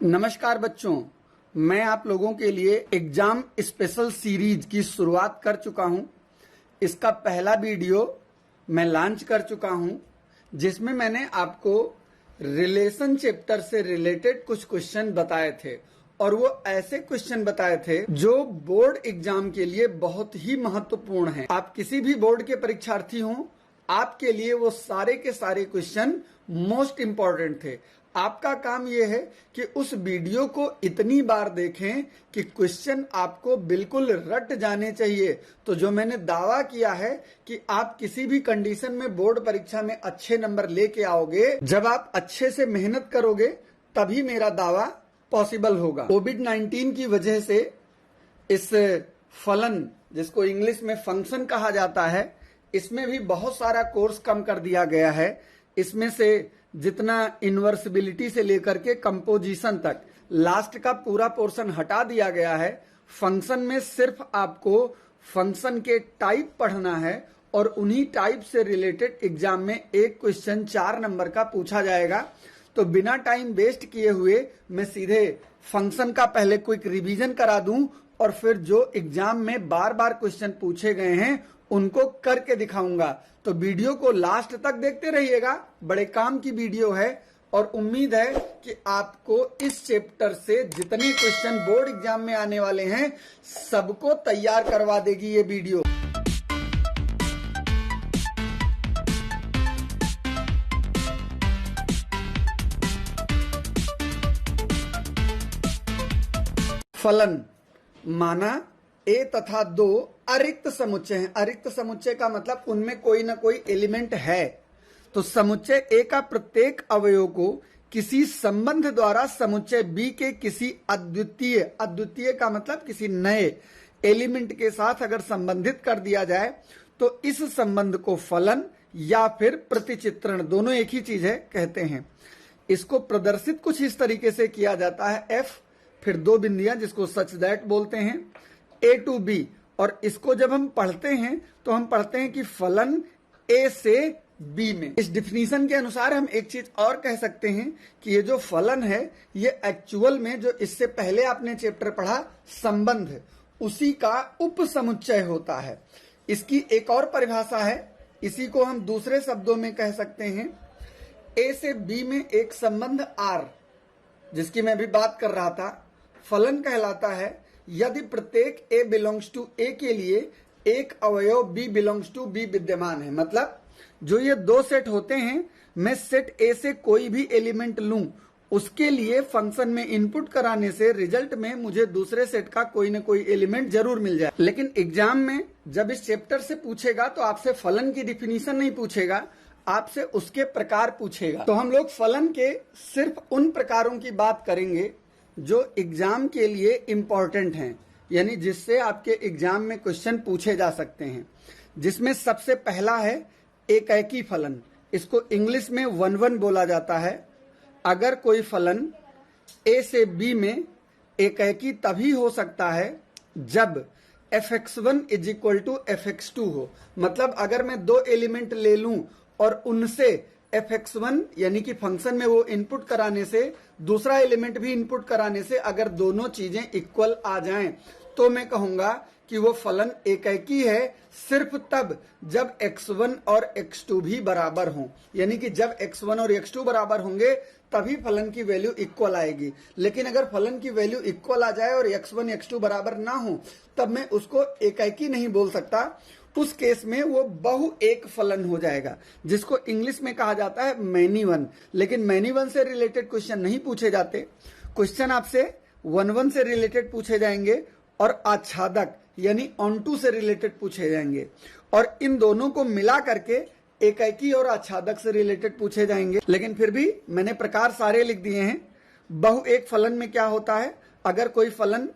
नमस्कार बच्चों, मैं आप लोगों के लिए एग्जाम स्पेशल सीरीज की शुरुआत कर चुका हूं। इसका पहला वीडियो मैं लॉन्च कर चुका हूं, जिसमें मैंने आपको रिलेशन चैप्टर से रिलेटेड कुछ क्वेश्चन बताए थे और वो ऐसे क्वेश्चन बताए थे जो बोर्ड एग्जाम के लिए बहुत ही महत्वपूर्ण हैं। आप किसी भी बोर्ड के परीक्षार्थी हों, आपके लिए वो सारे के सारे क्वेश्चन मोस्ट इंपॉर्टेंट थे। आपका काम यह है कि उस वीडियो को इतनी बार देखें कि क्वेश्चन आपको बिल्कुल रट जाने चाहिए। तो जो मैंने दावा किया है कि आप किसी भी कंडीशन में बोर्ड परीक्षा में अच्छे नंबर लेके आओगे, जब आप अच्छे से मेहनत करोगे तभी मेरा दावा पॉसिबल होगा। कोविड-19 की वजह से इस फलन, जिसको इंग्लिश में फंक्शन कहा जाता है, इसमें भी बहुत सारा कोर्स कम कर दिया गया है। इसमें से जितना इन्वर्सिबिलिटी से लेकर के कंपोजिशन तक लास्ट का पूरा पोर्शन हटा दिया गया है। फंक्शन में सिर्फ आपको फंक्शन के टाइप पढ़ना है और उन्हीं टाइप से रिलेटेड एग्जाम में एक क्वेश्चन 4 नंबर का पूछा जाएगा। तो बिना टाइम वेस्ट किए हुए मैं सीधे फंक्शन का पहले क्विक रिवीजन करा दूं और फिर जो एग्जाम में बार बार क्वेश्चन पूछे गए हैं उनको करके दिखाऊंगा। तो वीडियो को लास्ट तक देखते रहिएगा, बड़े काम की वीडियो है और उम्मीद है कि आपको इस चैप्टर से जितने क्वेश्चन बोर्ड एग्जाम में आने वाले हैं सबको तैयार करवा देगी ये वीडियो। फलन माना ए तथा दो अरिक्त समुच्चय हैं। अरिक्त समुच्चय का मतलब उनमें कोई ना कोई एलिमेंट है। तो समुच्चय ए का प्रत्येक अवयव को किसी संबंध द्वारा समुच्चय बी के किसी अद्वितीय का मतलब किसी नए एलिमेंट के साथ अगर संबंधित कर दिया जाए तो इस संबंध को फलन या फिर प्रतिचित्रण, दोनों एक ही चीज है, कहते हैं। इसको प्रदर्शित कुछ इस तरीके से किया जाता है, एफ फिर 2 बिंदियां, जिसको सच दैट बोलते हैं, ए टू बी। और इसको जब हम पढ़ते हैं तो हम पढ़ते हैं कि फलन ए से बी में। इस डिफिनीशन के अनुसार हम एक चीज और कह सकते हैं कि ये जो फलन है ये एक्चुअल में जो इससे पहले आपने चैप्टर पढ़ा संबंध, उसी का उप समुच्चय होता है। इसकी एक और परिभाषा है, इसी को हम दूसरे शब्दों में कह सकते हैं, ए से बी में एक संबंध आर, जिसकी मैं भी बात कर रहा था, फलन कहलाता है यदि प्रत्येक ए बिलोंग्स टू ए के लिए एक अवयव बी बिलोंग्स टू बी विद्यमान है। मतलब जो ये 2 सेट होते हैं, मैं सेट ए से कोई भी एलिमेंट लूं, उसके लिए फंक्शन में इनपुट कराने से रिजल्ट में मुझे दूसरे सेट का कोई ना कोई एलिमेंट जरूर मिल जाए। लेकिन एग्जाम में जब इस चैप्टर से पूछेगा तो आपसे फलन की डिफिनीशन नहीं पूछेगा, आपसे उसके प्रकार पूछेगा। तो हम लोग फलन के सिर्फ उन प्रकारों की बात करेंगे जो एग्जाम के लिए इंपॉर्टेंट हैं, यानी जिससे आपके एग्जाम में क्वेश्चन पूछे जा सकते हैं। जिसमें सबसे पहला है एकैकी फलन। इसको इंग्लिश में 1-1 बोला जाता है। अगर कोई फलन ए से बी में एकैकी तभी हो सकता है जब fx1 = fx2 हो। मतलब अगर मैं 2 एलिमेंट ले लूं और उनसे fx1 यानी कि फंक्शन में वो इनपुट कराने से, दूसरा एलिमेंट भी इनपुट कराने से अगर दोनों चीजें इक्वल आ जाएं, तो मैं कहूंगा कि वो फलन एकैकी है सिर्फ तब जब x1 और x2 भी बराबर हों। यानी कि जब x1 और x2 बराबर होंगे तभी फलन की वैल्यू इक्वल आएगी। लेकिन अगर फलन की वैल्यू इक्वल आ जाए और x1 x2 बराबर ना हो, तब मैं उसको एकैकी नहीं बोल सकता। उस केस में वो बहु एक फलन हो जाएगा, जिसको इंग्लिश में कहा जाता है मैनी वन। लेकिन मैनी वन से रिलेटेड क्वेश्चन नहीं पूछे जाते। क्वेश्चन आपसे 1-1 से रिलेटेड पूछे जाएंगे और आच्छादक यानी ऑन-टू से रिलेटेड पूछे जाएंगे, और इन दोनों को मिला करके एकैकी और आच्छादक से रिलेटेड पूछे जाएंगे। लेकिन फिर भी मैंने प्रकार सारे लिख दिए हैं। बहु एक फलन में क्या होता है, अगर कोई फलन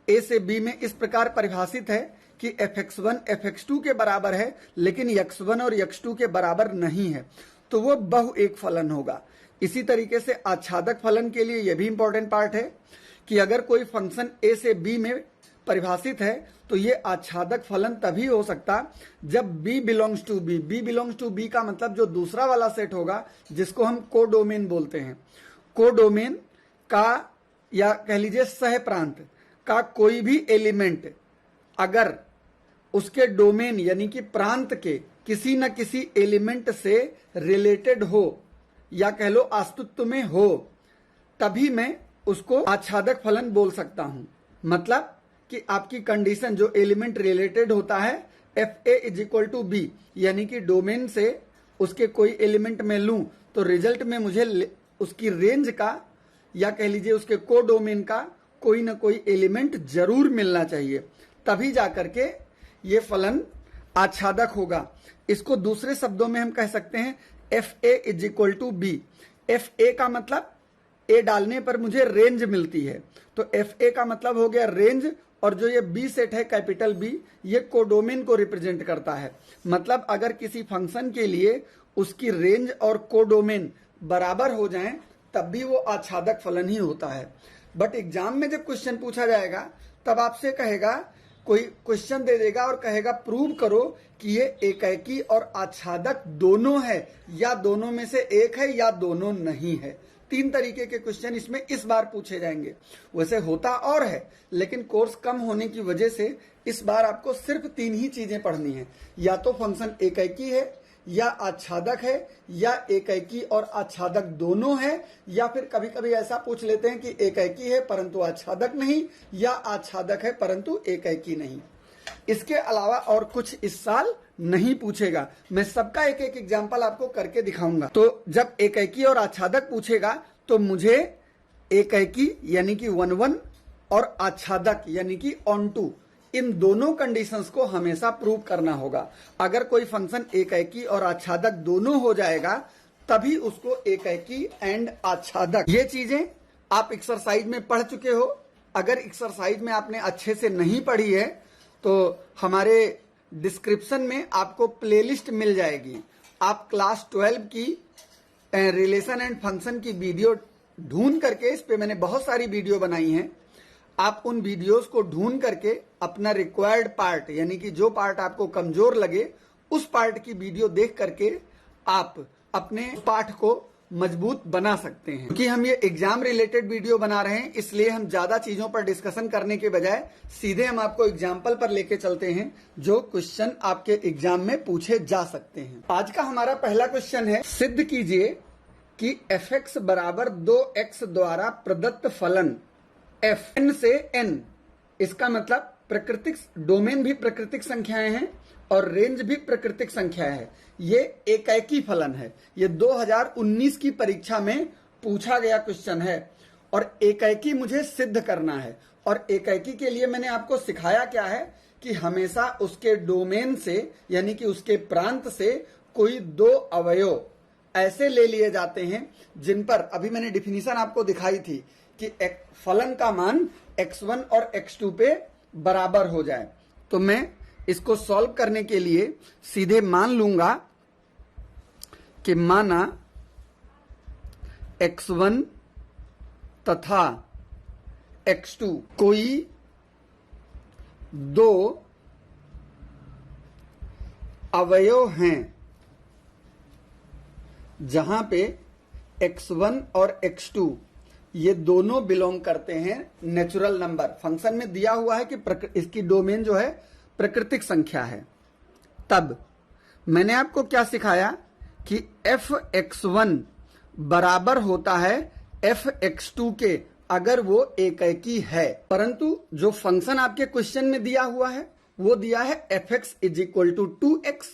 ए से बी में इस प्रकार परिभाषित है कि fx1 fx2 के बराबर है लेकिन x1 और x2 के बराबर नहीं है, तो वो बहु एक फलन होगा। इसी तरीके से आच्छादक फलन के लिए यह भी इंपॉर्टेंट पार्ट है कि अगर कोई फंक्शन ए से बी में परिभाषित है तो ये आच्छादक फलन तभी हो सकता जब b बिलोंग्स टू बी। b बिलोंग्स टू बी का मतलब जो दूसरा वाला सेट होगा, जिसको हम कोडोमेन बोलते हैं। कोडोमेन का या कह लीजिए सह प्रांत का कोई भी एलिमेंट अगर उसके डोमेन यानी कि प्रांत के किसी न किसी एलिमेंट से रिलेटेड हो या कह लो अस्तित्व में हो, तभी मैं उसको आच्छादक फलन बोल सकता हूं। मतलब कि आपकी कंडीशन जो एलिमेंट रिलेटेड होता है F A is equal to B, यानी कि डोमेन से उसके कोई एलिमेंट में लूं तो रिजल्ट में मुझे उसकी रेंज का या कह लीजिए उसके को डोमेन का कोई ना कोई एलिमेंट जरूर मिलना चाहिए, तभी जाकर के ये फलन आच्छादक होगा। इसको दूसरे शब्दों में हम कह सकते हैं F A is equal to B. F A का मतलब ए डालने पर मुझे रेंज मिलती है, तो एफ ए का मतलब हो गया रेंज, और जो ये बी सेट है कैपिटल बी, ये कोडोमेन को रिप्रेजेंट करता है। मतलब अगर किसी फंक्शन के लिए उसकी रेंज और कोडोमेन बराबर हो जाएं तब भी वो आच्छादक फलन ही होता है। बट एग्जाम में जब क्वेश्चन पूछा जाएगा तब आपसे कहेगा, कोई क्वेश्चन दे देगा और कहेगा प्रूव करो कि ये एकाकी और आच्छादक दोनों है, या दोनों में से एक है या दोनों नहीं है। 3 तरीके के क्वेश्चन इसमें इस बार पूछे जाएंगे। वैसे होता और है, लेकिन कोर्स कम होने की वजह से इस बार आपको सिर्फ 3 ही चीजें पढ़नी है, या तो फंक्शन एकाकी है या आच्छादक है या एकाकी और आच्छादक दोनों है, या फिर कभी कभी ऐसा पूछ लेते हैं कि एकाकी है परंतु आच्छादक नहीं, या आच्छादक है परंतु एकाकी नहीं। इसके अलावा और कुछ इस साल नहीं पूछेगा। मैं सबका एक एक एग्जाम्पल आपको करके दिखाऊंगा। तो जब एकाकी और आच्छादक पूछेगा तो मुझे एकाकी यानी कि 1-1 और आच्छादक यानी कि ऑन टू, इन दोनों कंडीशंस को हमेशा प्रूव करना होगा। अगर कोई फंक्शन एकाकी और आच्छादक दोनों हो जाएगा तभी उसको एकाकी एंड आच्छादक। ये चीजें आप एक्सरसाइज में पढ़ चुके हो। अगर एक्सरसाइज में आपने अच्छे से नहीं पढ़ी है तो हमारे डिस्क्रिप्शन में आपको प्लेलिस्ट मिल जाएगी। आप क्लास 12 की रिलेशन एंड फंक्शन की वीडियो ढूंढ करके, इस पे मैंने बहुत सारी वीडियो बनाई हैं, आप उन वीडियोस को ढूंढ करके अपना रिक्वायर्ड पार्ट यानी कि जो पार्ट आपको कमजोर लगे उस पार्ट की वीडियो देख करके आप अपने पाठ को मजबूत बना सकते हैं। क्योंकि हम ये एग्जाम रिलेटेड वीडियो बना रहे हैं, इसलिए हम ज्यादा चीजों पर डिस्कशन करने के बजाय सीधे हम आपको एग्जाम्पल पर लेके चलते हैं जो क्वेश्चन आपके एग्जाम में पूछे जा सकते हैं। आज का हमारा पहला क्वेश्चन है, सिद्ध कीजिए कि fx बराबर 2x द्वारा प्रदत्त फलन f n से n, इसका मतलब प्राकृतिक डोमेन भी प्राकृतिक संख्याएं हैं और रेंज भी प्राकृतिक संख्या है, ये एकाकी फलन है। ये 2019 की परीक्षा में पूछा गया क्वेश्चन है और एकाकी मुझे सिद्ध करना है। और एकाकी के लिए मैंने आपको सिखाया क्या है कि हमेशा उसके डोमेन से यानी कि उसके प्रांत से कोई 2 अवयव ऐसे ले लिए जाते हैं जिन पर अभी मैंने डिफिनीशन आपको दिखाई थी कि फलन का मान x1 और x2 पे बराबर हो जाए। तो मैं इसको सॉल्व करने के लिए सीधे मान लूंगा कि माना x1 तथा x2 कोई 2 अवयव हैं जहां पे x1 और x2 ये दोनों बिलोंग करते हैं नेचुरल नंबर। फंक्शन में दिया हुआ है कि इसकी डोमेन जो है प्राकृतिक संख्या है। तब मैंने आपको क्या सिखाया कि fx1 बराबर होता है fx2 के अगर वो एकाकी है। परंतु जो फंक्शन आपके क्वेश्चन में दिया हुआ है वो दिया है fx is equal to 2x।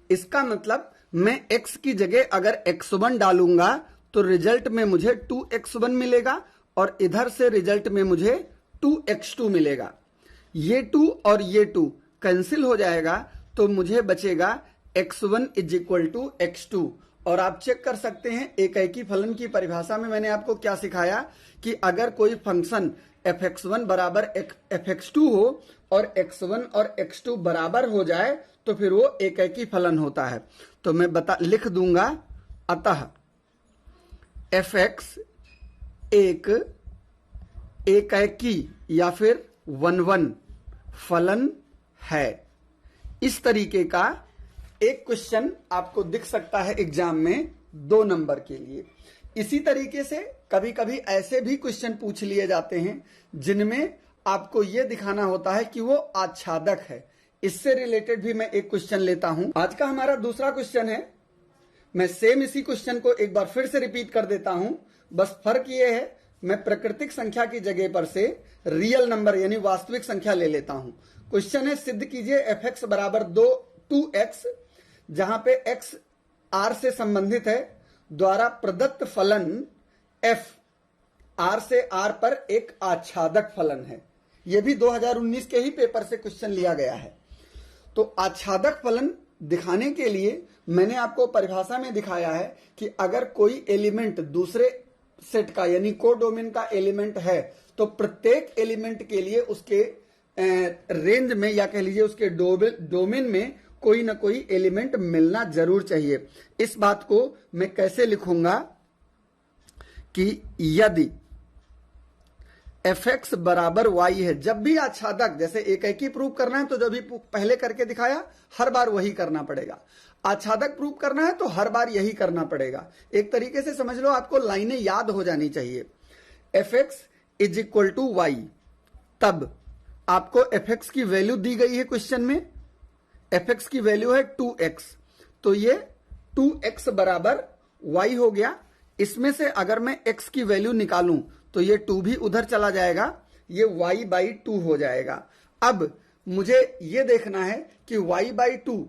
इसका मतलब मैं x की जगह अगर x1 डालूंगा तो रिजल्ट में मुझे 2x1 मिलेगा और इधर से रिजल्ट में मुझे 2x2 मिलेगा। ये 2 और ये 2 कैंसिल हो जाएगा तो मुझे बचेगा x1 is equal to x2। और आप चेक कर सकते हैं एकाकी फलन की परिभाषा में मैंने आपको क्या सिखाया कि अगर कोई फंक्शन fx1 बराबर fx2 हो और x1 और x2 बराबर हो जाए तो फिर वो एकाकी फलन होता है। तो मैं लिख दूंगा, अतः fx एक एकाकी या फिर 1-1 फलन है। इस तरीके का एक क्वेश्चन आपको दिख सकता है एग्जाम में 2 नंबर के लिए। इसी तरीके से कभी कभी ऐसे भी क्वेश्चन पूछ लिए जाते हैं जिनमें आपको यह दिखाना होता है कि वो आच्छादक है। इससे रिलेटेड भी मैं एक क्वेश्चन लेता हूं। आज का हमारा दूसरा क्वेश्चन है। मैं सेम इसी क्वेश्चन को एक बार फिर से रिपीट कर देता हूं, बस फर्क ये है मैं प्राकृतिक संख्या की जगह पर से रियल नंबर यानी वास्तविक संख्या ले लेता हूं। क्वेश्चन है, सिद्ध कीजिए fx बराबर 2x, जहां पे x r से संबंधित है, द्वारा प्रदत्त फलन f r से r पर एक आच्छादक फलन है। यह भी 2019 के ही पेपर से क्वेश्चन लिया गया है। तो आच्छादक फलन दिखाने के लिए मैंने आपको परिभाषा में दिखाया है कि अगर कोई एलिमेंट दूसरे सेट का यानी कोडोमेन का एलिमेंट है तो प्रत्येक एलिमेंट के लिए उसके रेंज में या कह लीजिए उसके डोमेन में कोई ना कोई एलिमेंट मिलना जरूर चाहिए। इस बात को मैं कैसे लिखूंगा कि यदि fx बराबर y है, जब भी आच्छादक, जैसे एक ही प्रूव करना है तो जब भी पहले करके दिखाया हर बार वही करना पड़ेगा। आच्छादक प्रूव करना है तो हर बार यही करना पड़ेगा। एक तरीके से समझ लो, आपको लाइनें याद हो जानी चाहिए। fx is equal to y, तब आपको fx की वैल्यू दी गई है क्वेश्चन में, fx की वैल्यू है 2x, तो ये 2x बराबर y हो गया। इसमें से अगर मैं x की वैल्यू निकालूं तो ये 2 भी उधर चला जाएगा, ये y/2 हो जाएगा। अब मुझे ये देखना है कि y/2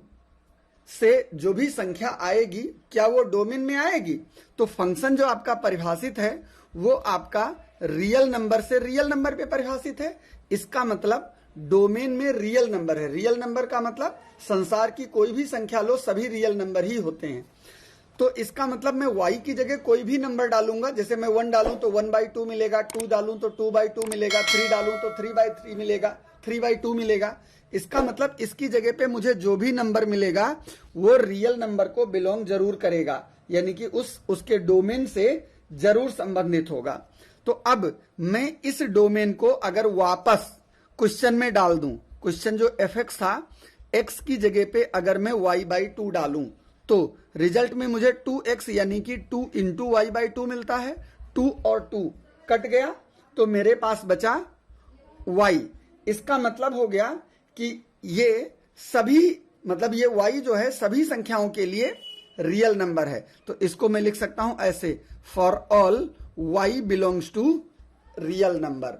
से जो भी संख्या आएगी क्या वो डोमेन में आएगी। तो फंक्शन जो आपका परिभाषित है वो आपका रियल नंबर से रियल नंबर पे परिभाषित है। इसका मतलब डोमेन में रियल नंबर है। रियल नंबर का मतलब संसार की कोई भी संख्या लो, सभी रियल नंबर ही होते हैं। तो इसका मतलब मैं y की जगह कोई भी नंबर डालूंगा। जैसे मैं 1 डालूं तो 1/2 मिलेगा, 2 डालूं तो 2/2 मिलेगा, 3 डालूं तो 3/3 मिलेगा, 3/2 मिलेगा। इसका मतलब इसकी जगह पे मुझे जो भी नंबर मिलेगा वो रियल नंबर को बिलोंग जरूर करेगा, यानी कि उसके डोमेन से जरूर संबंधित होगा। तो अब मैं इस डोमेन को अगर वापस क्वेश्चन में डाल दूं, क्वेश्चन जो fx था, x की जगह पे अगर मैं y/2 डालूं तो रिजल्ट में मुझे 2x यानी कि 2 इंटू y/2 मिलता है। 2 और 2 कट गया तो मेरे पास बचा y। इसका मतलब हो गया कि ये सभी, मतलब ये y जो है सभी संख्याओं के लिए रियल नंबर है। तो इसको मैं लिख सकता हूं ऐसे, for all y belongs to real number.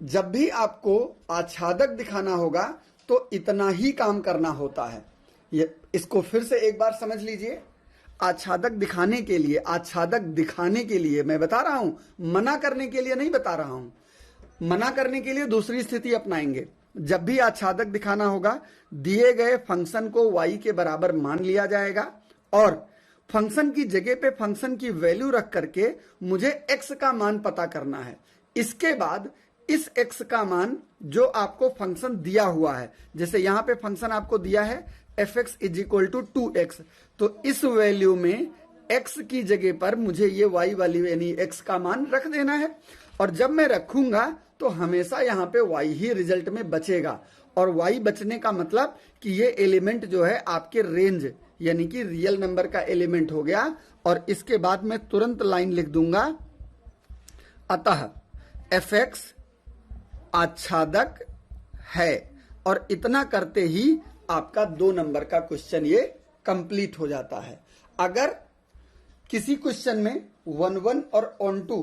जब भी आपको आच्छादक दिखाना होगा तो इतना ही काम करना होता है। इसको फिर से एक बार समझ लीजिए। आच्छादक दिखाने के लिए मैं बता रहा हूं, मना करने के लिए नहीं बता रहा हूं। मना करने के लिए दूसरी स्थिति अपनाएंगे। जब भी आच्छादक दिखाना होगा, दिए गए फंक्शन को y के बराबर मान लिया जाएगा और फंक्शन की जगह पे फंक्शन की वैल्यू रख करके मुझे x का मान पता करना है। इसके बाद इस x का मान जो आपको फंक्शन दिया हुआ है, जैसे यहां पे फंक्शन आपको दिया है fx is equal to 2x, तो इस वैल्यू में x की जगह पर मुझे ये y वाली यानी x का मान रख देना है। और जब मैं रखूंगा तो हमेशा यहां पे y ही रिजल्ट में बचेगा। और y बचने का मतलब कि ये एलिमेंट जो है आपके रेंज यानी कि रियल नंबर का एलिमेंट हो गया। और इसके बाद मैं तुरंत लाइन लिख दूंगा, अतः fx आच्छादक है। और इतना करते ही आपका 2 नंबर का क्वेश्चन ये कंप्लीट हो जाता है। अगर किसी क्वेश्चन में 1-1 और on2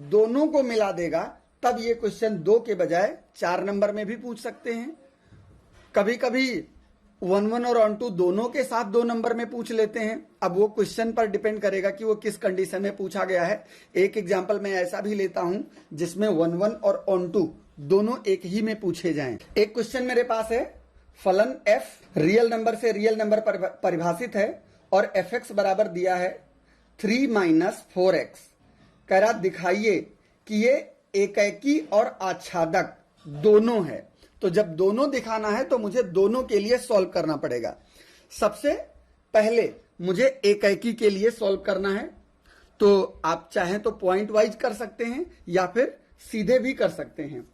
दोनों को मिला देगा तब ये क्वेश्चन 2 के बजाय 4 नंबर में भी पूछ सकते हैं। कभी कभी 1-1 और on2 दोनों के साथ 2 नंबर में पूछ लेते हैं। अब वो क्वेश्चन पर डिपेंड करेगा कि वो किस कंडीशन में पूछा गया है। एक एग्जांपल मैं ऐसा भी लेता हूं जिसमें 1-1 और on2 दोनों एक ही में पूछे जाएं। एक क्वेश्चन मेरे पास है, फलन f रियल नंबर से रियल नंबर पर परिभाषित है और fx बराबर दिया है 3 - 4x। कह रहा दिखाइए कि ये एकेकी और आच्छादक दोनों है। तो जब दोनों दिखाना है तो मुझे दोनों के लिए सॉल्व करना पड़ेगा। सबसे पहले मुझे एकेकी के लिए सॉल्व करना है, तो आप चाहें तो पॉइंट वाइज कर सकते हैं या फिर सीधे भी कर सकते हैं।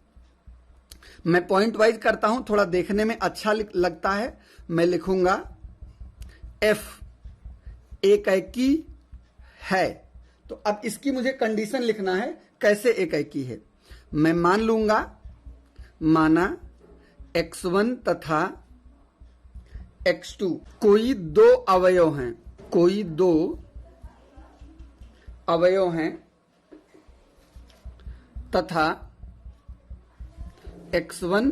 मैं पॉइंट वाइज करता हूं, थोड़ा देखने में अच्छा लगता है। मैं लिखूंगा f एकेकी है, तो अब इसकी मुझे कंडीशन लिखना है कैसे एकाएकी है। मैं मान लूंगा, माना x1 तथा x2 कोई दो अवयव हैं, कोई दो अवयव हैं तथा x1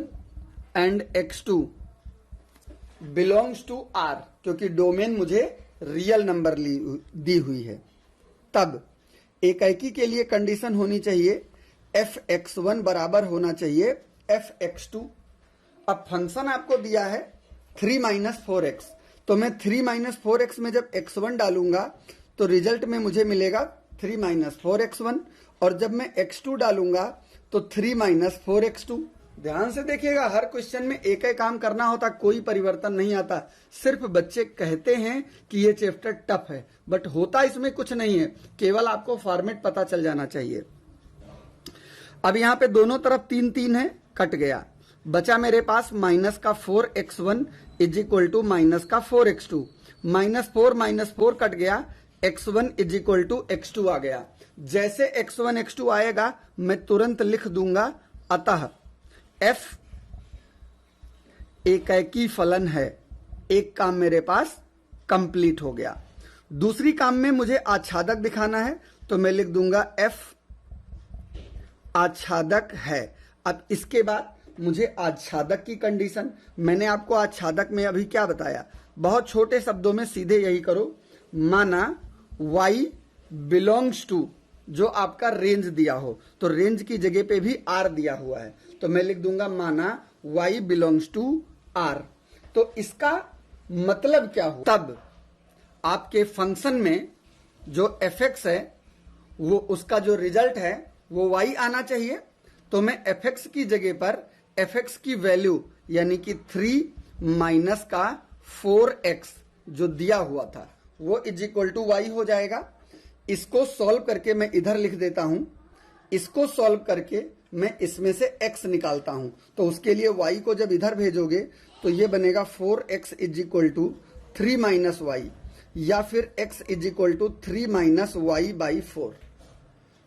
and x2 belongs to R, क्योंकि डोमेन मुझे रियल नंबर दी हुई है। तब एकाएकी के लिए कंडीशन होनी चाहिए f(x1) बराबर होना चाहिए f(x2). अब फंक्शन आपको दिया है 3 - 4x, तो मैं 3 - 4x में जब x1 डालूंगा तो रिजल्ट में मुझे मिलेगा 3 - 4x1, और जब मैं x2 डालूंगा तो 3 - 4x2। ध्यान से देखिएगा, हर क्वेश्चन में एक ही काम करना होता, कोई परिवर्तन नहीं आता। सिर्फ बच्चे कहते हैं कि ये चैप्टर टफ है, बट होता इसमें कुछ नहीं है, केवल आपको फॉर्मेट पता चल जाना चाहिए। अब यहां पे दोनों तरफ 3 3 है, कट गया, बचा मेरे पास माइनस का 4x1 is equal to minus का 4x2। -4 - 4 कट गया, x1 is equal to x2 आ गया। जैसे x1 x2 आएगा मैं तुरंत लिख दूंगा, अतः f एकाएकी फलन है। एक काम मेरे पास कंप्लीट हो गया। दूसरी काम में मुझे आच्छादक दिखाना है, तो मैं लिख दूंगा f आच्छादक है। अब इसके बाद मुझे आच्छादक की कंडीशन, मैंने आपको आच्छादक में अभी क्या बताया, बहुत छोटे शब्दों में सीधे यही करो। माना y बिलोंग्स टू, जो आपका रेंज दिया हो, तो रेंज की जगह पे भी r दिया हुआ है, तो मैं लिख दूंगा माना y बिलोंग्स टू r। तो इसका मतलब क्या हो, तब आपके फंक्शन में जो fx है वो उसका जो रिजल्ट है वो y आना चाहिए। तो मैं fx की जगह पर fx की वैल्यू यानी कि 3 माइनस का 4x जो दिया हुआ था वो इज इक्वल टू y हो जाएगा। इसको सॉल्व करके मैं इधर लिख देता हूं, इसको सॉल्व करके मैं इसमें से x निकालता हूं, तो उसके लिए y को जब इधर भेजोगे तो ये बनेगा 4x is equal to 3 minus Y, या फिर x is equal to 3 minus Y by 4।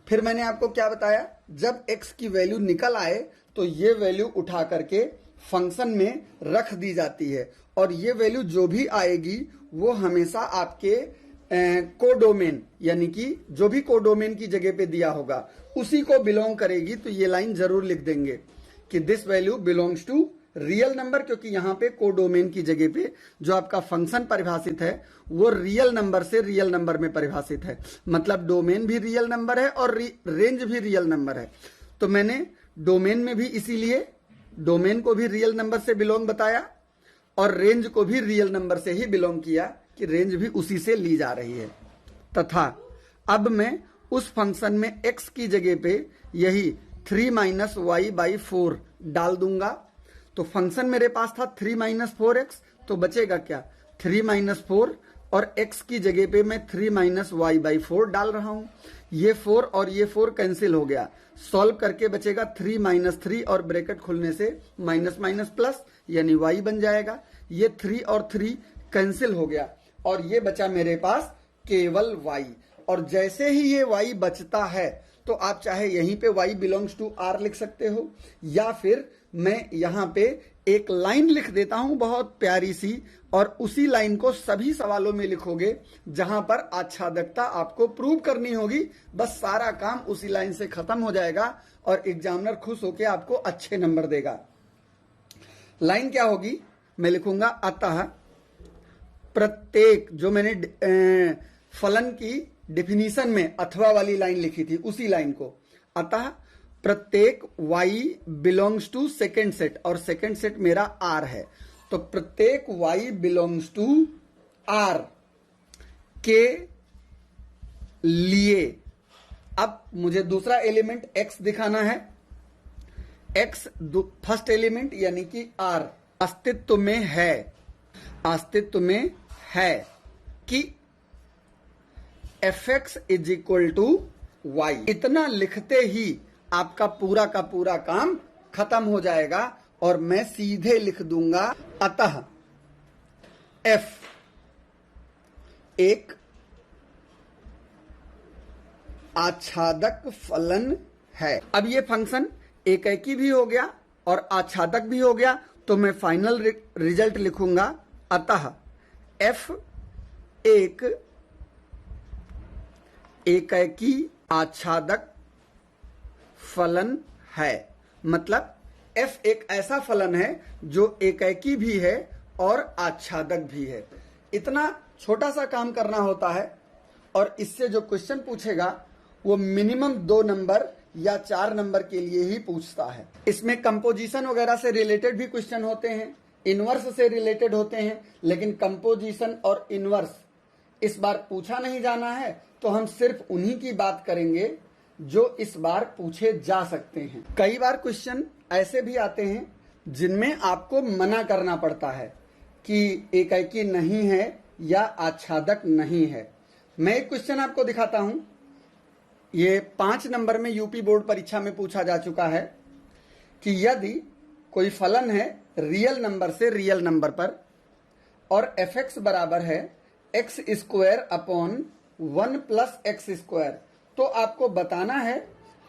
फिर मैंने आपको क्या बताया, जब x की वैल्यू निकल आए तो ये वैल्यू उठा करके फंक्शन में रख दी जाती है, और ये वैल्यू जो भी आएगी वो हमेशा आपके कोडोमेन यानी कि जो भी कोडोमेन की जगह पे दिया होगा उसी को बिलोंग करेगी। तो ये लाइन जरूर लिख देंगे कि this value belongs to real number, क्योंकि यहां पे कोडोमेन की जगह पे जो आपका फंक्शन परिभाषित है वो रियल नंबर से रियल नंबर में परिभाषित है, मतलब डोमेन भी रियल नंबर है और रेंज भी रियल नंबर है। तो मैंने डोमेन में भी इसीलिए डोमेन को भी रियल नंबर से बिलोंग बताया और रेंज को भी रियल नंबर से ही बिलोंग किया कि रेंज भी उसी से ली जा रही है। तथा अब मैं उस फंक्शन में x की जगह पे यही 3 माइनस वाई बाई 4 डाल दूंगा। तो फंक्शन मेरे पास था 3 माइनस 4x, तो बचेगा क्या 3 माइनस 4, और x की जगह पे मैं 3 माइनस वाई बाई 4 डाल रहा हूं। ये 4 और ये 4 कैंसिल हो गया, सॉल्व करके बचेगा 3 माइनस 3 और ब्रैकेट खुलने से माइनस माइनस प्लस यानी y बन जाएगा। ये 3 और 3 कैंसिल हो गया और ये बचा मेरे पास केवल y। और जैसे ही ये y बचता है तो आप चाहे यहीं पे y बिलोंग्स टू r लिख सकते हो, या फिर मैं यहां पे एक लाइन लिख देता हूं बहुत प्यारी सी, और उसी लाइन को सभी सवालों में लिखोगे जहां पर आच्छादकता आपको प्रूव करनी होगी। बस सारा काम उसी लाइन से खत्म हो जाएगा और एग्जामिनर खुश होकर आपको अच्छे नंबर देगा। लाइन क्या होगी, मैं लिखूंगा अतः प्रत्येक, जो मैंने फलन की डिफिनीशन में अथवा वाली लाइन लिखी थी उसी लाइन को, अतः प्रत्येक y belongs to second set, और सेकेंड सेट मेरा r है, तो प्रत्येक y बिलोंग्स टू r के लिए अब मुझे दूसरा एलिमेंट x दिखाना है। x फर्स्ट एलिमेंट यानी कि r अस्तित्व में है, अस्तित्व में है कि fx is equal to Y. इतना लिखते ही आपका पूरा का पूरा काम खत्म हो जाएगा और मैं सीधे लिख दूंगा अतः f एक आच्छादक फलन है। अब ये फंक्शन एकाकी भी हो गया और आच्छादक भी हो गया, तो मैं फाइनल रिजल्ट लिखूंगा, अतः f एक एकाकी आच्छादक फलन है। मतलब f एक ऐसा फलन है जो एकाकी भी है और आच्छादक भी है। इतना छोटा सा काम करना होता है और इससे जो क्वेश्चन पूछेगा वो मिनिमम 2 नंबर या 4 नंबर के लिए ही पूछता है। इसमें कंपोजिशन वगैरह से रिलेटेड भी क्वेश्चन होते हैं, इनवर्स से रिलेटेड होते हैं, लेकिन कंपोजिशन और इनवर्स इस बार पूछा नहीं जाना है, तो हम सिर्फ उन्हीं की बात करेंगे जो इस बार पूछे जा सकते हैं। कई बार क्वेश्चन ऐसे भी आते हैं जिनमें आपको मना करना पड़ता है कि एकाकी नहीं है या आच्छादक नहीं है। मैं एक क्वेश्चन आपको दिखाता हूं, ये 5 नंबर में यूपी बोर्ड परीक्षा में पूछा जा चुका है कि यदि कोई फलन है रियल नंबर से रियल नंबर पर और fx बराबर है x square upon 1 plus X square, तो आपको बताना है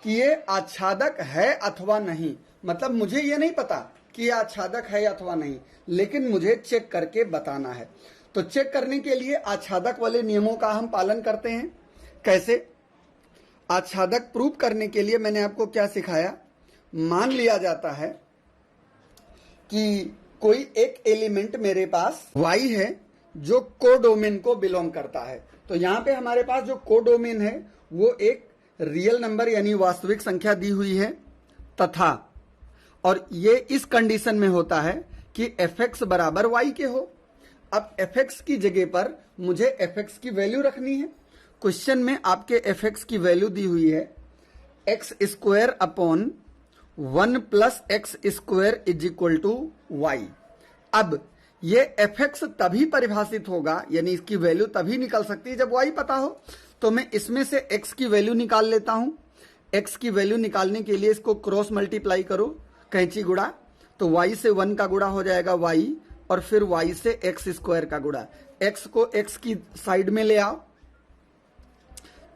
कि ये आच्छादक है अथवा नहीं। मतलब मुझे ये नहीं पता कि ये आच्छादक है अथवा नहीं, लेकिन मुझे चेक करके बताना है। तो चेक करने के लिए आच्छादक वाले नियमों का हम पालन करते हैं। कैसे? आच्छादक प्रूव करने के लिए मैंने आपको क्या सिखाया, मान लिया जाता है कि कोई एक एलिमेंट मेरे पास y है जो कोडोमेन को बिलोंग करता है। तो यहां पे हमारे पास जो कोडोमेन है वो एक रियल नंबर यानी वास्तविक संख्या दी हुई है तथा, और ये इस कंडीशन में होता है कि fx बराबर y के हो। अब fx की जगह पर मुझे fx की वैल्यू रखनी है। क्वेश्चन में आपके fx की वैल्यू दी हुई है X square upon 1 plus X square is equal to Y. अब ये fx तभी परिभाषित होगा, यानी इसकी वैल्यू तभी निकल सकती है जब y पता हो। तो मैं इसमें से x की वैल्यू निकाल लेता हूं। x की वैल्यू निकालने के लिए इसको क्रॉस मल्टीप्लाई करो, कैंची गुड़ा, तो y से 1 का गुड़ा हो जाएगा y और फिर y से x स्क्वायर का गुड़ा। x को x की साइड में ले आओ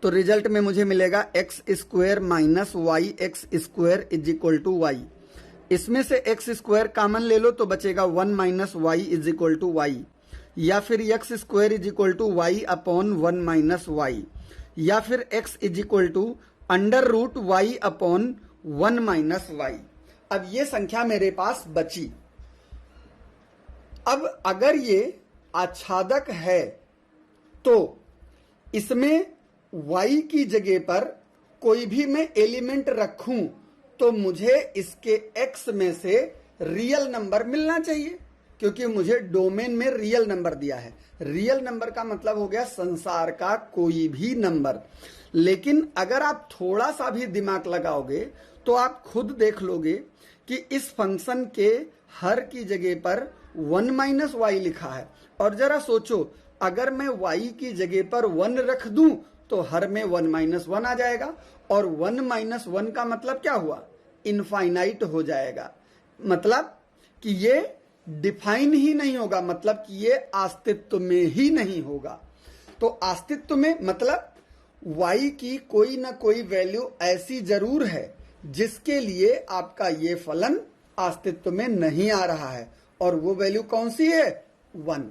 तो रिजल्ट में मुझे मिलेगा X square minus Y X square is equal to Y. इसमें से एक्स स्क्वायर कॉमन ले लो तो बचेगा 1 minus Y is equal to Y, या फिर X square is equal to Y upon 1 minus Y, या फिर X is equal to under root Y upon 1 minus Y. अब ये संख्या मेरे पास बची। अब अगर ये आच्छादक है तो इसमें y की जगह पर कोई भी मैं एलिमेंट रखूं तो मुझे इसके x में से रियल नंबर मिलना चाहिए, क्योंकि मुझे डोमेन में रियल नंबर दिया है। रियल नंबर का मतलब हो गया संसार का कोई भी नंबर। लेकिन अगर आप थोड़ा सा भी दिमाग लगाओगे तो आप खुद देख लोगे कि इस फंक्शन के हर की जगह पर 1 माइनस वाई लिखा है। और जरा सोचो, अगर मैं y की जगह पर 1 रख दूं तो हर में 1 माइनस 1 आ जाएगा, और 1 माइनस 1 का मतलब क्या हुआ, इनफाइनाइट हो जाएगा। मतलब कि ये डिफाइन ही नहीं होगा, मतलब कि ये अस्तित्व में ही नहीं होगा। तो अस्तित्व में मतलब y की कोई ना कोई वैल्यू ऐसी जरूर है जिसके लिए आपका ये फलन अस्तित्व में नहीं आ रहा है, और वो वैल्यू कौन सी है, 1।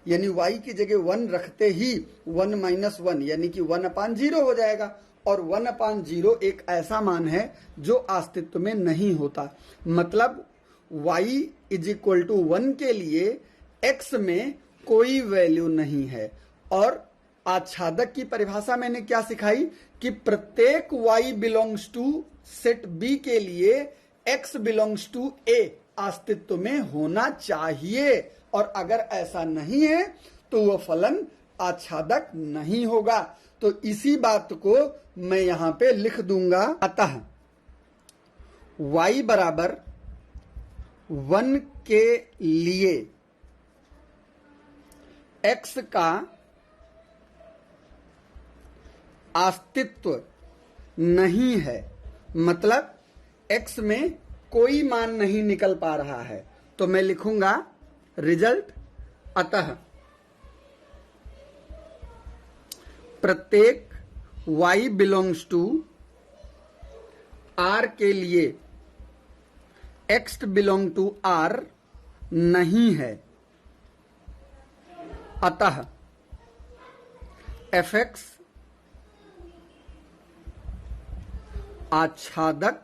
यानी y की जगह 1 रखते ही 1 माइनस 1 यानी कि 1/0 हो जाएगा, और 1/0 एक ऐसा मान है जो अस्तित्व में नहीं होता। मतलब y इज इक्वल टू 1 के लिए x में कोई वैल्यू नहीं है। और आच्छादक की परिभाषा मैंने क्या सिखाई कि प्रत्येक y belongs to set b के लिए x बिलोंग्स टू a अस्तित्व में होना चाहिए, और अगर ऐसा नहीं है तो वह फलन आच्छादक नहीं होगा। तो इसी बात को मैं यहां पे लिख दूंगा, अतः y बराबर 1 के लिए x का अस्तित्व नहीं है। मतलब x में कोई मान नहीं निकल पा रहा है। तो मैं लिखूंगा रिजल्ट, अतः प्रत्येक y बिलोंग्स टू r के लिए x बिलोंग टू r नहीं है, अतः fx आच्छादक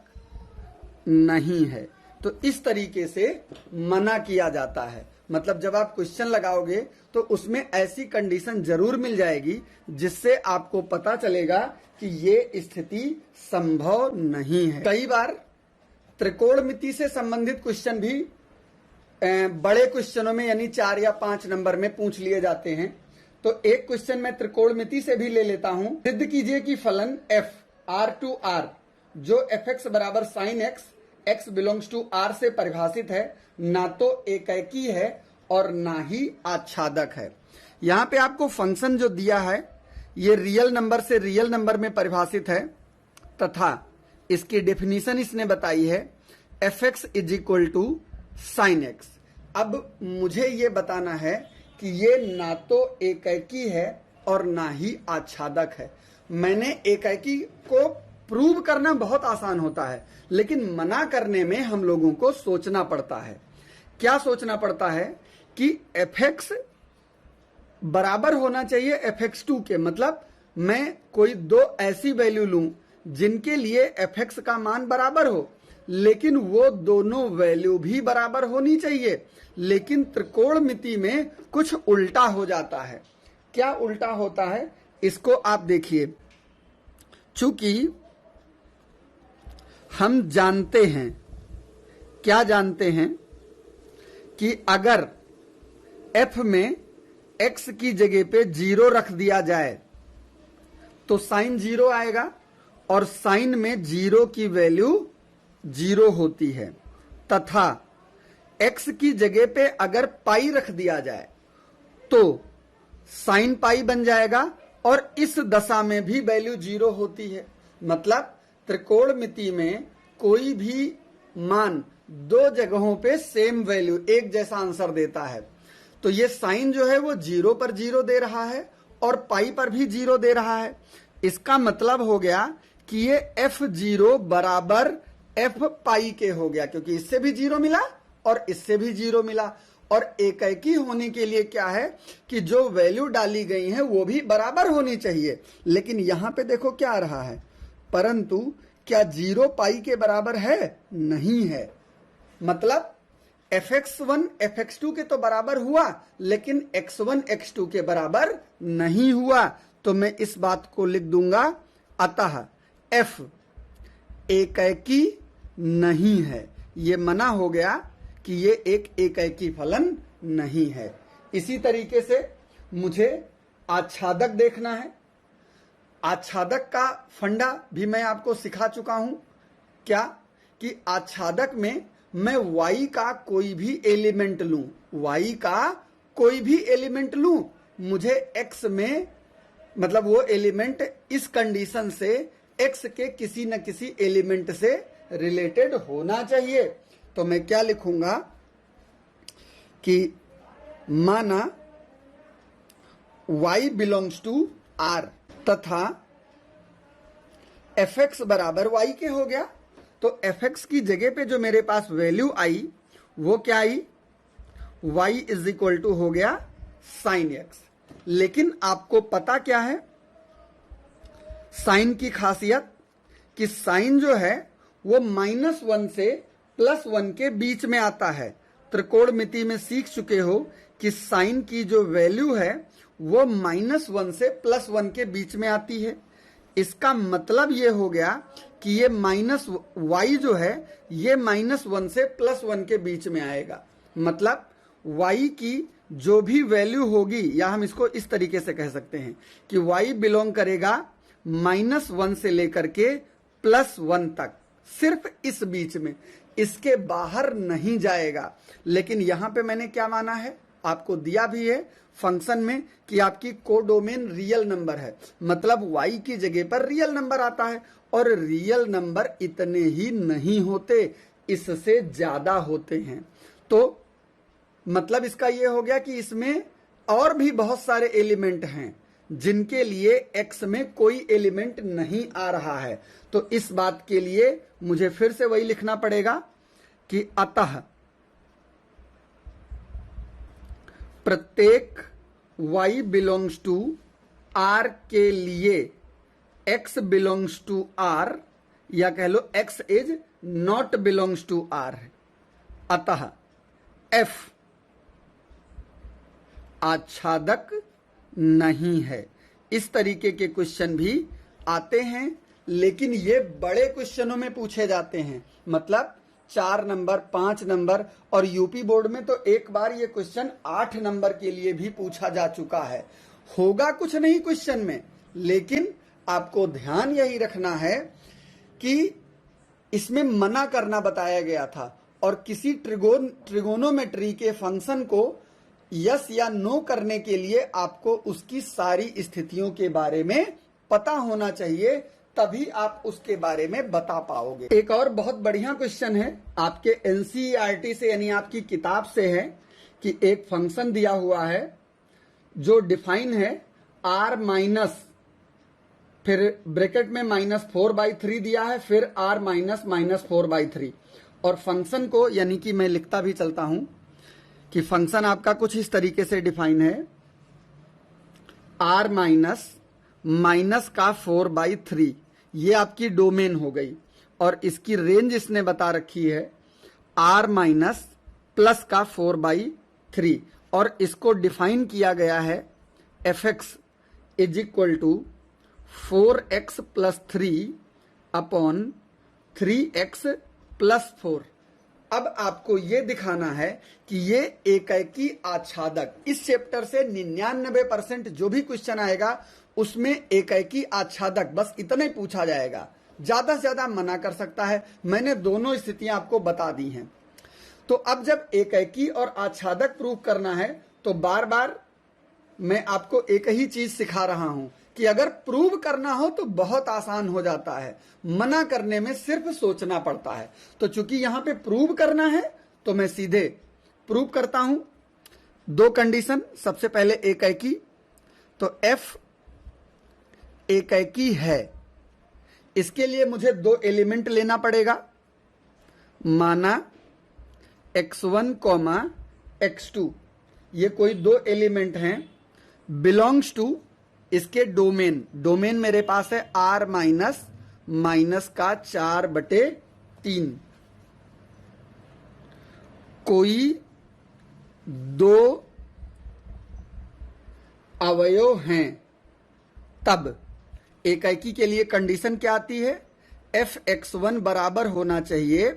नहीं है। तो इस तरीके से मना किया जाता है। मतलब जब आप क्वेश्चन लगाओगे तो उसमें ऐसी कंडीशन जरूर मिल जाएगी जिससे आपको पता चलेगा कि ये स्थिति संभव नहीं है। कई बार त्रिकोणमिति से संबंधित क्वेश्चन भी बड़े क्वेश्चनों में यानी 4 या 5 नंबर में पूछ लिए जाते हैं। तो एक क्वेश्चन मैं त्रिकोणमिति से भी ले लेता हूं। सिद्ध कीजिए कि फलन f r टू r जो fx बराबर sin x x belongs to r से परिभाषित है, ना तो एकैकी है और ना ही आच्छादक है। यहां पे आपको फंक्शन जो दिया है ये रियल नंबर से रियल नंबर में परिभाषित है तथा इसकी डेफिनेशन इसने बताई है fx is equal to sine X. अब मुझे ये बताना है कि ये ना तो एकैकी है और ना ही आच्छादक है। मैंने एकैकी को प्रूव करना बहुत आसान होता है, लेकिन मना करने में हम लोगों को सोचना पड़ता है। क्या सोचना पड़ता है कि fx बराबर होना चाहिए fx2 के। मतलब मैं कोई दो ऐसी वैल्यू लूं जिनके लिए fx का मान बराबर हो, लेकिन वो दोनों वैल्यू भी बराबर होनी चाहिए। लेकिन त्रिकोणमिति में कुछ उल्टा हो जाता है। क्या उल्टा होता है इसको आप देखिए। चूंकि हम जानते हैं, क्या जानते हैं कि अगर f में x की जगह पे 0 रख दिया जाए तो साइन 0 आएगा और साइन में 0 की वैल्यू 0 होती है, तथा x की जगह पे अगर पाई रख दिया जाए तो साइन पाई बन जाएगा और इस दशा में भी वैल्यू 0 होती है। मतलब त्रिकोणमिति में कोई भी मान दो जगहों पे सेम वैल्यू एक जैसा आंसर देता है। तो ये साइन जो है वो 0 पर 0 दे रहा है और पाई पर भी 0 दे रहा है। इसका मतलब हो गया कि ये f0 बराबर f पाई के हो गया, क्योंकि इससे भी 0 मिला और इससे भी 0 मिला। और एकैकी होने के लिए क्या है कि जो वैल्यू डाली गई है वो भी बराबर होनी चाहिए। लेकिन यहां पे देखो क्या आ रहा है, परंतु क्या 0 पाई के बराबर है? नहीं है। मतलब fx1 fx2 के तो बराबर हुआ, लेकिन x1 x2 के बराबर नहीं हुआ। तो मैं इस बात को लिख दूंगा, अतः f एकैकी नहीं है। ये मना हो गया कि ये एक एकैकी फलन नहीं है। इसी तरीके से मुझे आच्छादक देखना है। आच्छादक का फंडा भी मैं आपको सिखा चुका हूं। क्या कि आच्छादक में मैं y का कोई भी एलिमेंट लूं, y का कोई भी एलिमेंट लूं, मुझे x में मतलब वो एलिमेंट इस कंडीशन से x के किसी न किसी एलिमेंट से रिलेटेड होना चाहिए। तो मैं क्या लिखूंगा कि माना y बिलोंग्स टू r तथा fx बराबर y के हो गया। तो fx की जगह पे जो मेरे पास वैल्यू आई वो क्या आई, y इज इक्वल टू हो गया साइन x। लेकिन आपको पता क्या है साइन की खासियत, कि साइन जो है वो -1 से +1 के बीच में आता है। त्रिकोणमिति में सीख चुके हो कि साइन की जो वैल्यू है वो -1 से +1 के बीच में आती है। इसका मतलब ये हो गया कि ये y जो है ये -1 से +1 के बीच में आएगा। मतलब y की जो भी वैल्यू होगी, या हम इसको इस तरीके से कह सकते हैं कि y बिलोंग करेगा -1 से लेकर के +1 तक, सिर्फ इस बीच में, इसके बाहर नहीं जाएगा। लेकिन यहां पे मैंने क्या माना है, आपको दिया भी है फंक्शन में कि आपकी कोडोमेन रियल नंबर है। मतलब y की जगह पर रियल नंबर आता है और रियल नंबर इतने ही नहीं होते, इससे ज्यादा होते हैं। तो मतलब इसका यह हो गया कि इसमें और भी बहुत सारे एलिमेंट हैं जिनके लिए x में कोई एलिमेंट नहीं आ रहा है। तो इस बात के लिए मुझे फिर से वही लिखना पड़ेगा कि अतः प्रत्येक y बिलोंग्स टू r के लिए x बिलोंग्स टू r, या कह लो x is not belongs to r। अतः f आच्छादक नहीं है। इस तरीके के क्वेश्चन भी आते हैं, लेकिन ये बड़े क्वेश्चनों में पूछे जाते हैं, मतलब 4 नंबर 5 नंबर, और यूपी बोर्ड में तो एक बार ये क्वेश्चन 8 नंबर के लिए भी पूछा जा चुका है। होगा कुछ नहीं क्वेश्चन में, लेकिन आपको ध्यान यही रखना है कि इसमें मना करना बताया गया था, और किसी ट्रिगोनोमेट्री के फंक्शन को यस या नो करने के लिए आपको उसकी सारी स्थितियों के बारे में पता होना चाहिए, तभी आप उसके बारे में बता पाओगे। एक और बहुत बढ़िया क्वेश्चन है आपके एनसीईआरटी से, यानी आपकी किताब से है, कि एक फंक्शन दिया हुआ है जो डिफाइन है r माइनस, फिर ब्रैकेट में -4/3 दिया है, फिर r माइनस -4/3, और फंक्शन को, यानी कि मैं लिखता भी चलता हूं कि फंक्शन आपका कुछ इस तरीके से डिफाइन है, r माइनस का 4/3, ये आपकी डोमेन हो गई, और इसकी रेंज इसने बता रखी है r माइनस प्लस का 4/3, और इसको डिफाइन किया गया है f(x) is equal to 4x plus 3 upon 3x plus 4। अब आपको ये दिखाना है कि ये एकाकी आच्छादक, इस चैप्टर से 99% जो भी क्वेश्चन आएगा उसमें एकाकी आच्छादक बस इतना ही पूछा जाएगा, ज्यादा से ज्यादा मना कर सकता है। मैंने दोनों स्थितियां आपको बता दी हैं। तो अब जब एकाकी और आच्छादक प्रूव करना है, तो बार बार मैं आपको एक ही चीज सिखा रहा हूं कि अगर प्रूव करना हो तो बहुत आसान हो जाता है, मना करने में सिर्फ सोचना पड़ता है। तो चूंकि यहां पे प्रूव करना है तो मैं सीधे प्रूव करता हूं। 2 कंडीशन, सबसे पहले एकाकी, तो f एकाकी है, इसके लिए मुझे 2 एलिमेंट लेना पड़ेगा। माना x1, x2, ये कोई 2 एलिमेंट हैं, बिलोंग्स टू, इसके डोमेन मेरे पास है r माइनस का 4/3, कोई 2 अवयव हैं, तब एकाकी के लिए कंडीशन क्या आती है, f(x1) बराबर होना चाहिए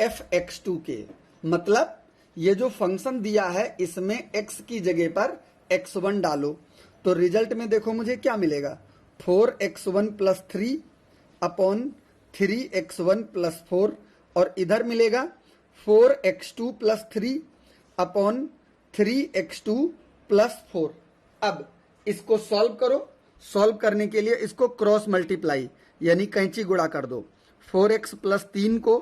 f(x2) के। मतलब ये जो फंक्शन दिया है इसमें x की जगह पर x1 डालो, तो रिजल्ट में देखो मुझे क्या मिलेगा, 4x1 plus 3 upon 3x1 plus 4, और इधर मिलेगा 4x2 plus 3 upon 3x2 plus 4। अब इसको सॉल्व करो, सॉल्व करने के लिए इसको क्रॉस मल्टीप्लाई यानी कैंची गुणा कर दो। 4x प्लस 3 को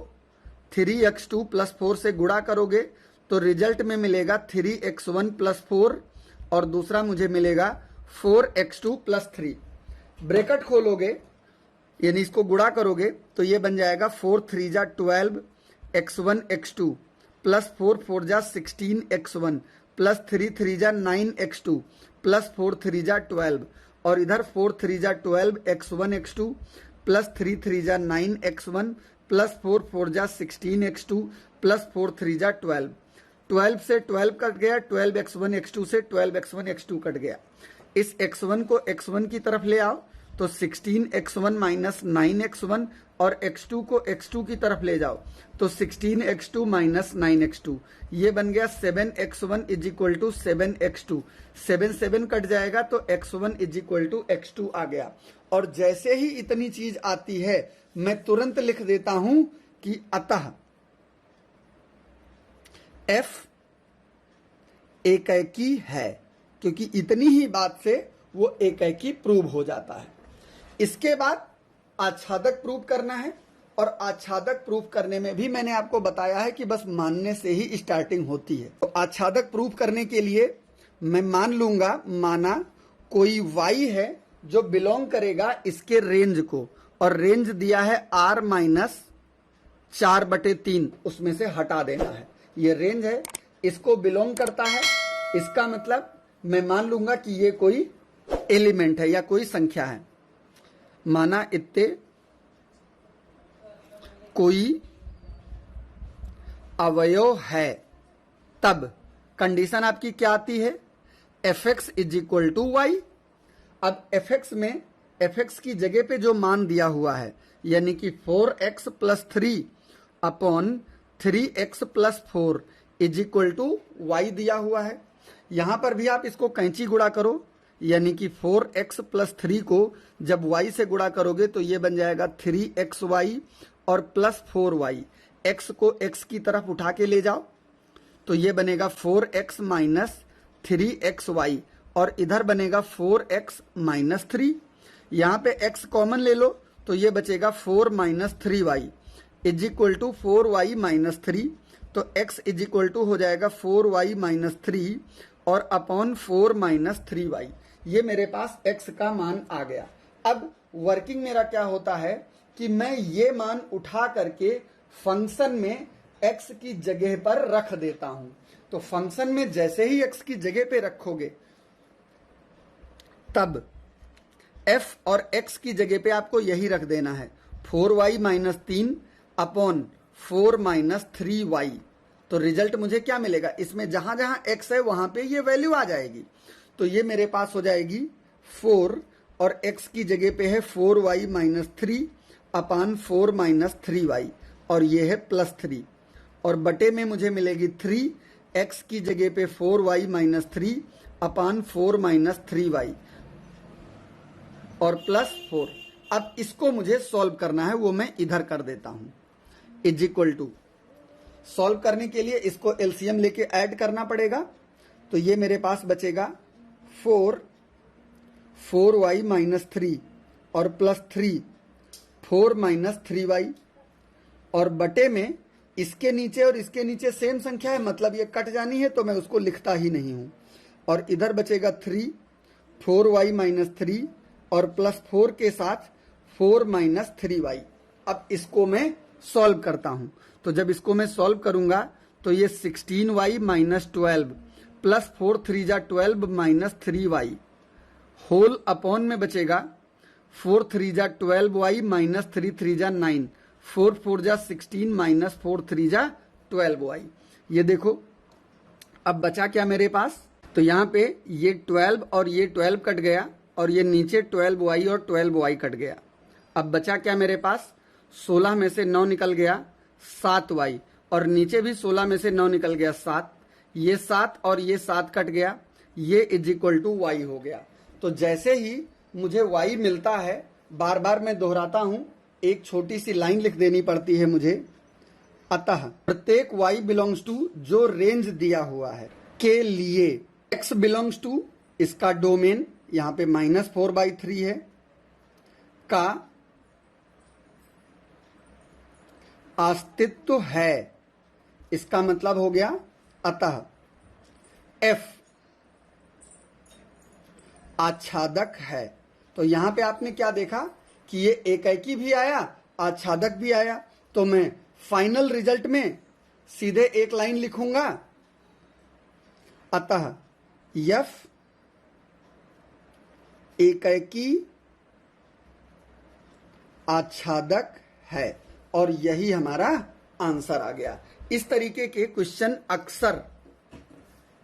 3x2 प्लस 4 से गुणा करोगे तो रिजल्ट में मिलेगा 3x1 प्लस 4, और दूसरा मुझे मिलेगा 4x2 प्लस 3। ब्रैकेट खोलोगे यानी इसको गुणा करोगे तो ये बन जाएगा 4 3 जा 12 x1 x2 प्लस 4 4 जा 16 x1 प्लस 3 3 जा 9 x2 प्लस 4 3 जा 12, और इधर 4 3 जा 12 x1 x2 प्लस 3 3 जा 9 x1 प्लस 4 4 जा 16 x2 प्लस 4 3 जा 12। 12 से 12 कट गया, 12 x1 x2 से 12 x1 x2 कट गया। इस x1 को x1 की तरफ ले आओ तो 16 x1 माइनस 9 x1, और x2 को x2 की तरफ ले जाओ तो 16 x2 माइनस 9 x2, ये बन गया 7 x1 is equal to 7 x2। 7 7 cut जाएगा तो x1 is equal to x2 आ गया। और जैसे ही इतनी चीज आती है मैं तुरंत लिख देता हूं कि अतः f एकाकी है, क्योंकि इतनी ही बात से वो एकाकी प्रूव हो जाता है। इसके बाद आच्छादक प्रूव करना है, और आच्छादक प्रूव करने में भी मैंने आपको बताया है कि बस मानने से ही स्टार्टिंग होती है। तो आच्छादक प्रूव करने के लिए मैं मान लूंगा, माना कोई y है जो बिलोंग करेगा इसके रेंज को, और रेंज दिया है r-4/3, उसमें से हटा देना है। ये रेंज है, इसको बिलोंग करता है, इसका मतलब मैं मान लूंगा कि ये कोई एलिमेंट है या कोई संख्या है। माना इत्ते कोई अवयव है, तब कंडीशन आपकी क्या आती है, fx is equal to Y. अब fx में fx की जगह पे जो मान दिया हुआ है यानी कि 4x + 3 upon 3x + 4 is equal to Y दिया हुआ है। यहां पर भी आप इसको कैंची गुणा करो, यानी कि 4x + 3 को जब y से गुणा करोगे तो ये बन जाएगा 3xy और प्लस 4y। x को x की तरफ उठा के ले जाओ तो ये बनेगा 4x - 3xy और इधर बनेगा 4x - 3। यहां पे x कॉमन ले लो तो ये बचेगा 4 - 3y is equal to 4y - 3। तो x इज इक्वल टू हो जाएगा 4y - 3 और अपॉन 4 - 3y। ये मेरे पास x का मान आ गया। अब वर्किंग मेरा क्या होता है कि मैं ये मान उठा करके फंक्शन में x की जगह पर रख देता हूं। तो फंक्शन में जैसे ही x की जगह पे रखोगे तब f और x की जगह पे आपको यही रख देना है 4y - 3 अपॉन 4 - 3y। तो रिजल्ट मुझे क्या मिलेगा, इसमें जहां जहां x है वहां पे ये वैल्यू आ जाएगी। तो ये मेरे पास हो जाएगी 4 और x की जगह पे है 4y - 3 अपॉन 4 - 3y और ये है +3 और बटे में मुझे मिलेगी 3, x की जगह पे 4y - 3 अपॉन 4 - 3y और +4। अब इसको मुझे सॉल्व करना है, वो मैं इधर कर देता हूं। इज इक्वल टू सॉल्व करने के लिए इसको एलसीएम लेके ऐड करना पड़ेगा। तो ये मेरे पास बचेगा 4y - 3 और +3 4 - 3y और बटे में इसके नीचे और इसके नीचे सेम संख्या है, मतलब ये कट जानी है तो मैं उसको लिखता ही नहीं हूं। और इधर बचेगा 3 4y - 3 और +4 के साथ 4 - 3y। अब इसको मैं सॉल्व करता हूं। तो जब इसको मैं सॉल्व करूंगा तो ये 16y - 12 प्लस 4 3 जा 12 - 3y होल अपॉन में बचेगा 4 3 जा 12y - 3 3 जा 9 4 4 जा 16 - 4 3 जा 12y। ये देखो अब बचा क्या मेरे पास, तो यहाँ पे ये 12 और ये 12 कट गया और ये नीचे 12y और 12y कट गया। अब बचा क्या मेरे पास, 16 में से 9 निकल गया 7y और नीचे भी 16 में से 9 निकल गया 7। ये 7 और ये 7 कट गया, ये इज इक्वल टू y हो गया। तो जैसे ही मुझे y मिलता है, बार बार मैं दोहराता हूं, एक छोटी सी लाइन लिख देनी पड़ती है मुझे। अतः प्रत्येक y बिलोंग्स टू जो रेंज दिया हुआ है के लिए x बिलोंग्स टू इसका डोमेन यहां पे -4/3 है का अस्तित्व है। इसका मतलब हो गया अतः f आच्छादक है। तो यहां पे आपने क्या देखा कि ये एकाकी भी आया, आच्छादक भी आया। तो मैं फाइनल रिजल्ट में सीधे एक लाइन लिखूंगा, अतः f एकाकी आच्छादक है और यही हमारा आंसर आ गया। इस तरीके के क्वेश्चन अक्सर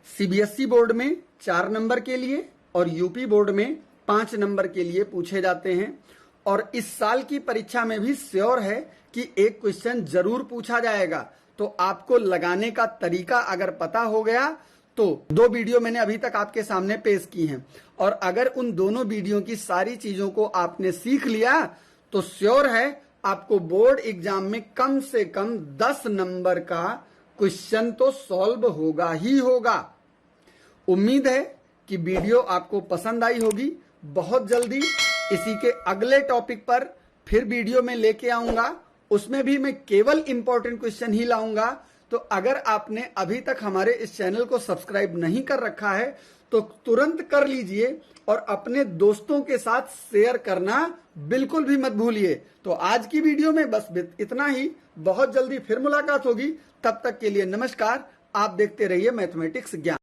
सीबीएसई बोर्ड में 4 नंबर के लिए और यूपी बोर्ड में 5 नंबर के लिए पूछे जाते हैं। और इस साल की परीक्षा में भी श्योर है कि एक क्वेश्चन जरूर पूछा जाएगा। तो आपको लगाने का तरीका अगर पता हो गया तो 2 वीडियो मैंने अभी तक आपके सामने पेश की हैं, और अगर उन दोनों वीडियो की सारी चीजों को आपने सीख लिया तो श्योर है आपको बोर्ड एग्जाम में कम से कम 10 नंबर का क्वेश्चन तो सॉल्व होगा ही होगा। उम्मीद है कि वीडियो आपको पसंद आई होगी। बहुत जल्दी इसी के अगले टॉपिक पर फिर वीडियो में लेके आऊंगा, उसमें भी मैं केवल इंपॉर्टेंट क्वेश्चन ही लाऊंगा। तो अगर आपने अभी तक हमारे इस चैनल को सब्सक्राइब नहीं कर रखा है तो तुरंत कर लीजिए और अपने दोस्तों के साथ शेयर करना बिल्कुल भी मत भूलिए। तो आज की वीडियो में बस इतना ही, बहुत जल्दी फिर मुलाकात होगी। तब तक के लिए नमस्कार। आप देखते रहिए मैथमेटिक्स ज्ञान।